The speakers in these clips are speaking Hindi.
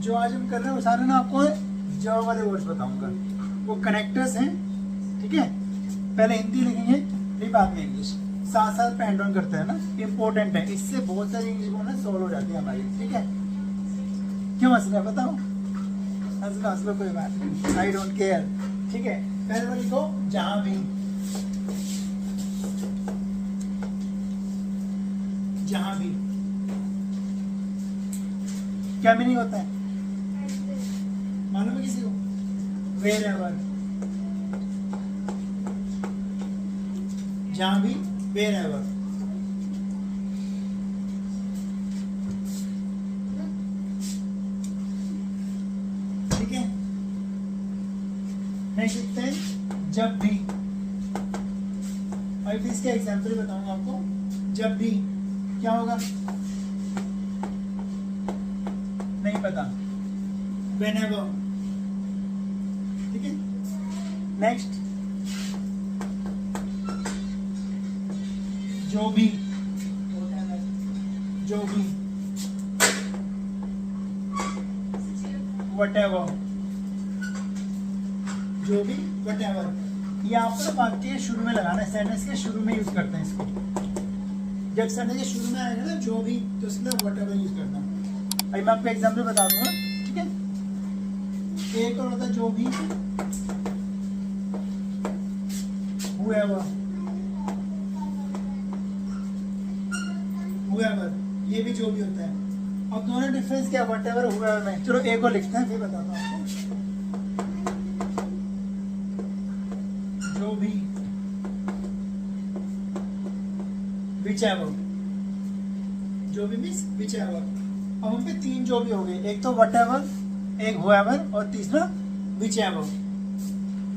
जो आज हम कर रहे हैं वो सारे ना आपको जॉब वाले वर्ड्स बताऊंगा, वो कनेक्टर्स हैं, ठीक है। पहले हिंदी लिखेंगे फिर बाद में इंग्लिश, साथ साथ पेंड ऑन करते हैं ना, इम्पोर्टेंट है, इससे बहुत सारी इंग्लिश को ना सॉल्व हो जाती है हमारी, ठीक है। क्यों हंस रहे हैं बताओ, हंस लो कोई बात नहीं, आई डोंट केयर, ठीक है। पहले वाली लिखो जहां भी, जहां भी क्या मीनिंग होता है मालूम है किसी को? वेर एवर, जहां भी, वेर एवर, ठीक है। नेक्स्ट लिखते हैं जब भी, और फिर इसका एग्जाम्पल बताऊंगा आपको। जब भी क्या होगा नहीं पता, whenever, ठीक है। नेक्स्ट जो भी, जो भी, whatever, जो भी, whatever, ये आपको वाक्य के शुरू में लगाना है, सेंटेंस के शुरू में यूज करते हैं इसको। जब सेंटेंस के शुरू में आएगा ना जो भी, तो इसमें whatever यूज करना है। अभी मैं आपको एग्जाम्पल बता दूंगा, ठीक है। एक और होता है जो भी, whoever, whoever, ये भी जो भी होता है। अब दोनों डिफरेंस क्या, whatever whoever में। चलो एक और लिखते हैं फिर बताता हूँ आपको। जो भी, whichever, जो भी मीन्स whichever। अब हम पे तीन जो भी हो गए, एक तो whatever, एक whoever और तीसरा whichever।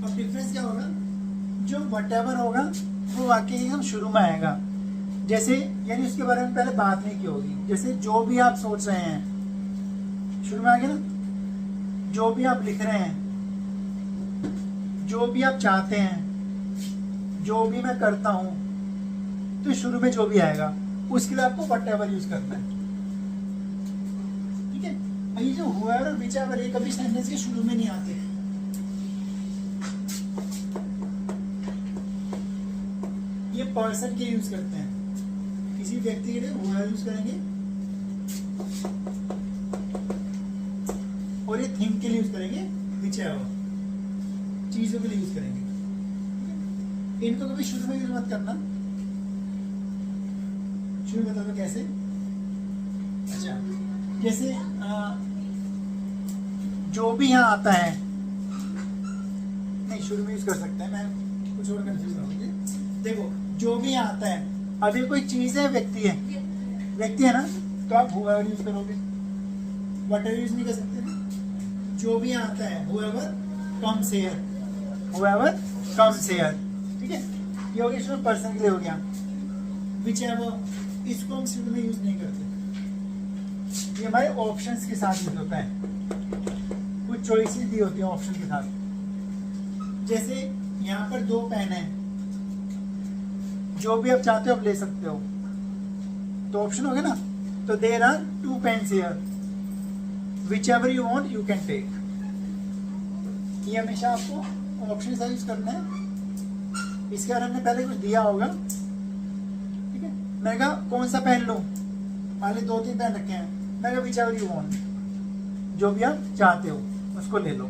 अब डिफरेंस क्या होगा, जो whatever होगा वो वाक्य एकदम शुरू में आएगा, जैसे यानी उसके बारे में पहले बात नहीं की होगी। जैसे जो भी आप सोच रहे हैं शुरू में आ गया ना, जो भी आप लिख रहे हैं, जो भी आप चाहते हैं, जो भी मैं करता हूं, तो शुरू में जो भी आएगा, उसके लिए आपको whatever यूज करना है, ठीक है। ये जो whoever और whichever ये कभी सेंटेंस के शुरू में नहीं आते, ये पर्सन के यूज करते हैं। किसी व्यक्ति के लिए whoever यूज करेंगे और ये थिंग के लिए यूज करेंगे whichever, चीजों के लिए यूज करेंगे। इनको कभी शुरू में यूज मत करना। शुरू में बता दो कैसे। अच्छा, जैसे जो भी यहाँ आता है, नहीं शुरू में यूज कर सकते हैं, मैं कुछ और कंफ्यूज होंगे। देखो जो भी यहाँ आता है, अभी कोई चीज है, व्यक्ति है, व्यक्ति है ना, तो आप whoever यूज करोगे, whatever यूज नहीं कर सकते। जो भी यहाँ आता है whoever comes here, whoever comes here, ठीक है। ये हो गया इसमें पर्सन के लिए हो गया। whichever, इसको हम शुरू में यूज नहीं करते, ये हमारे ऑप्शंस के साथ यूज होता है, कुछ चॉइसेस दी होती है ऑप्शन के साथ। जैसे यहाँ पर दो पेन है, जो भी आप चाहते हो आप ले सकते हो, तो ऑप्शन हो गया ना, तो there are 2 pens here, whichever you want you can take। ये हमेशा आपको ऑप्शन से यूज करना है। इसके बारे में पहले कुछ दिया होगा, ठीक है। मैं कहा कौन सा पेन लूं, मान ली 2-3 पेन रखे हैं, मैं कहा whichever you want, जो भी आप चाहते हो उसको ले लो।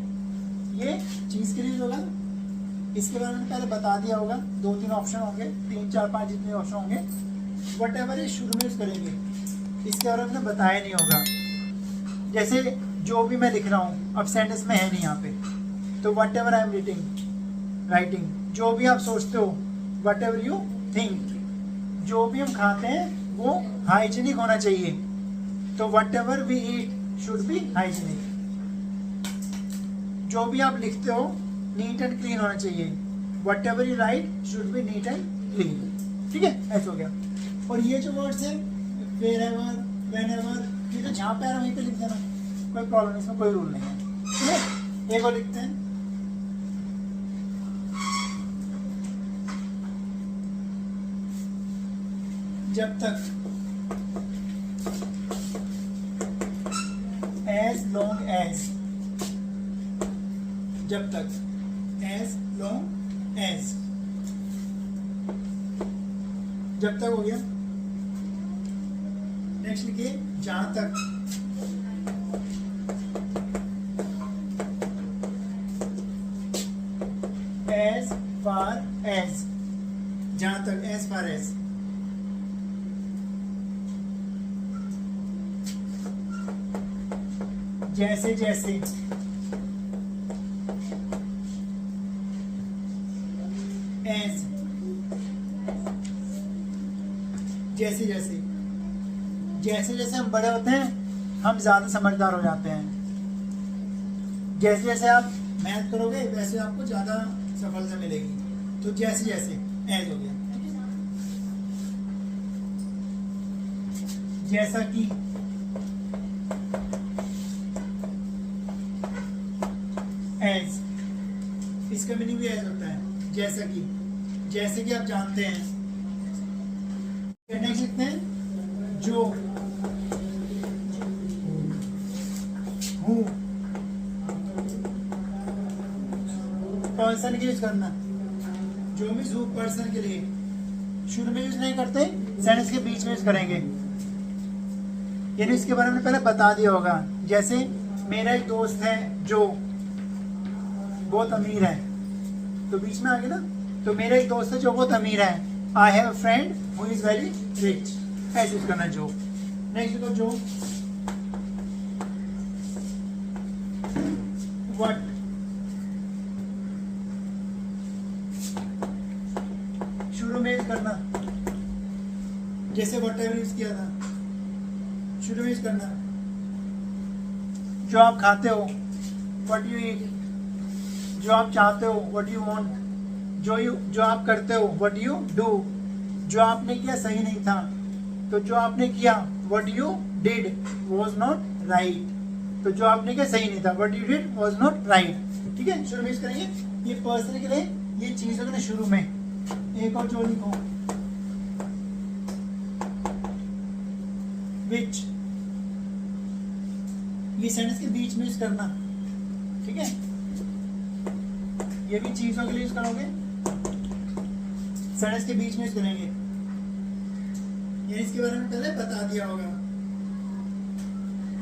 ये चीज के लिए होगा, इसके बारे में पहले बता दिया होगा, 2-3 ऑप्शन होंगे, 3-4-5 जितने ऑप्शन होंगे, whatever ये शुरू में यूज करेंगे, इसके बारे में बताया नहीं होगा। जैसे जो भी मैं लिख रहा हूँ, अब सेंटेंस में है नहीं यहाँ पे, तो whatever I am राइटिंग, जो भी आप सोचते हो, whatever you think, जो भी हम खाते हैं वो हाइजीनिक होना चाहिए, तो whatever we eat should be hygienic। जो भी आप लिखते हो नीट एंड क्लीन होना चाहिए, whatever you write should be neat and clean, ठीक है। ऐसा हो गया। और ये जो वर्ड्स है wherever, whenever, ये तो जहाँ पे आ रहा वहीं पे लिख देना, कोई प्रॉब्लम नहीं, इसमें कोई रूल नहीं है, ठीक है। एक और लिखते हैं, जब तक, as long as, जब तक, as long as, जब तक हो गया। नेक्स्ट लिखिए जहां तक, as far as, जहां तक, as far as, जैसे जैसे, as, जैसे जैसे, जैसे जैसे हम बड़े होते हैं हम ज्यादा समझदार हो जाते हैं। जैसे जैसे आप मेहनत करोगे वैसे आपको ज्यादा सफलता मिलेगी। तो जैसे जैसे एज हो गया, जैसा कि, एज, इसका मीनिंग भी एज होता है, जैसा कि, जैसे कि आप जानते हैं। नेक्स्ट लिखते हैं जो, हूँ, पर्सन के यूज करना, जो मीन्स हूँ पर्सन के लिए शुरू में यूज नहीं करते, सेंटेंस के बीच में यूज करेंगे। यानी इसके बारे में पहले बता दिया होगा। जैसे मेरा एक दोस्त है जो बहुत अमीर है, तो बीच में आ गया ना। तो मेरा एक दोस्त है जो बहुत अमीर है, I have a friend who is very rich, ऐसे यूज करना जो। नेक्स्ट तो जो, व्हाट, शुरू में यूज करना, जैसे व्हाट एवर यूज किया था, शुरू में यूज करना। जो आप खाते हो, व्हाट यू ईट, जो आप चाहते हो, व्हाट यू वांट, जो आप करते हो, व्हाट यू डू, जो आपने किया सही नहीं था, तो जो आपने किया, what you did was not right, तो जो आपने किया सही नहीं था, what you did was not right. ठीक है, शुरू में यूज करेंगे। ये पर्सन के लिए ये चीज होगी ना शुरू में। एक और जो लिखो, विच, ये सेंटेंस के बीच में यूज करना। ठीक है, ये भी चीजों के लिए यूज करोगे, सेंटेंस के बीच में यूज करेंगे। ये इसके बारे में पहले बता दिया होगा।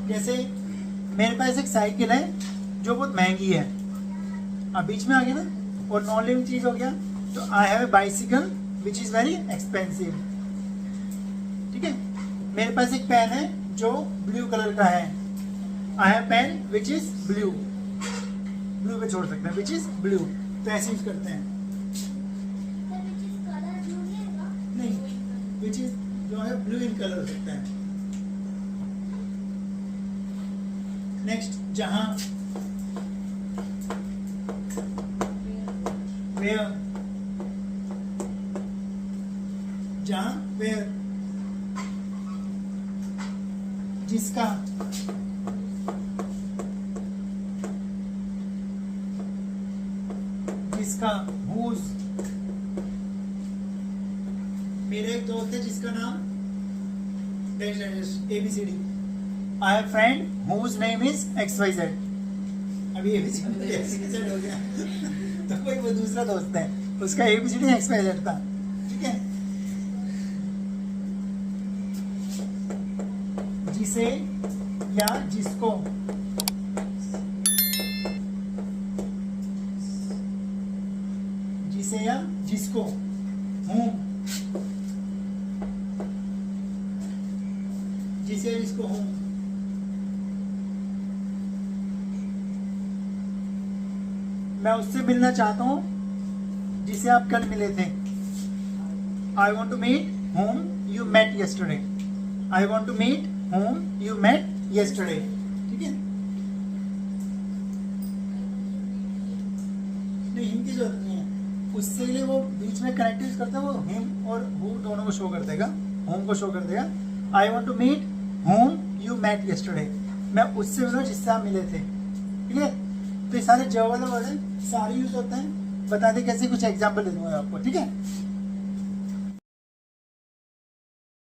जैसे मेरे पास एक साइकिल है जो बहुत महंगी है, अब बीच में आ गया ना, और नॉन लिविंग चीज हो गया, तो I have a bicycle which is very expensive. ठीक है, मेरे पास एक पेन है जो ब्लू कलर का है, I have pen which is blue, blue पे छोड़ सकते हैं, विच इज ब्लू, तो ऐसे यूज करते हैं। नहीं, विच इज जो है ब्लू इन कलर हो सकता है। नेक्स्ट जहां, वेयर, जहां, वेयर, जिसका, जिसका, whose, मेरे एक दोस्त है जिसका नाम ABCD, I have friend whose name is XYZ। अभी ABCD हो गया तो कोई वो दूसरा दोस्त है, उसका ABCD XYZ था। ठीक है, जिसे या जिसको, जिसे या जिसको, हूँ, जिसे या जिसको हूँ। मैं उससे मिलना चाहता हूँ जिसे आप कल मिले थे। I want to meet whom you met yesterday। I want to meet whom you met yesterday। ठीक है, नहीं हिम की जरूरत नहीं है, उससे लिए वो बीच में कनेक्ट यूज करता है, वो हिम और हु दोनों को शो कर देगा, होम को शो कर देगा। I want to meet whom you met yesterday, मैं उससे मिलूँ जिससे आप मिले थे। ठीक है, तो ये सारे जवाब वाले वर्ड सारे यूज होते हैं। बता दें कैसे, कुछ एग्जाम्पल दे दूंगा आपको। ठीक है,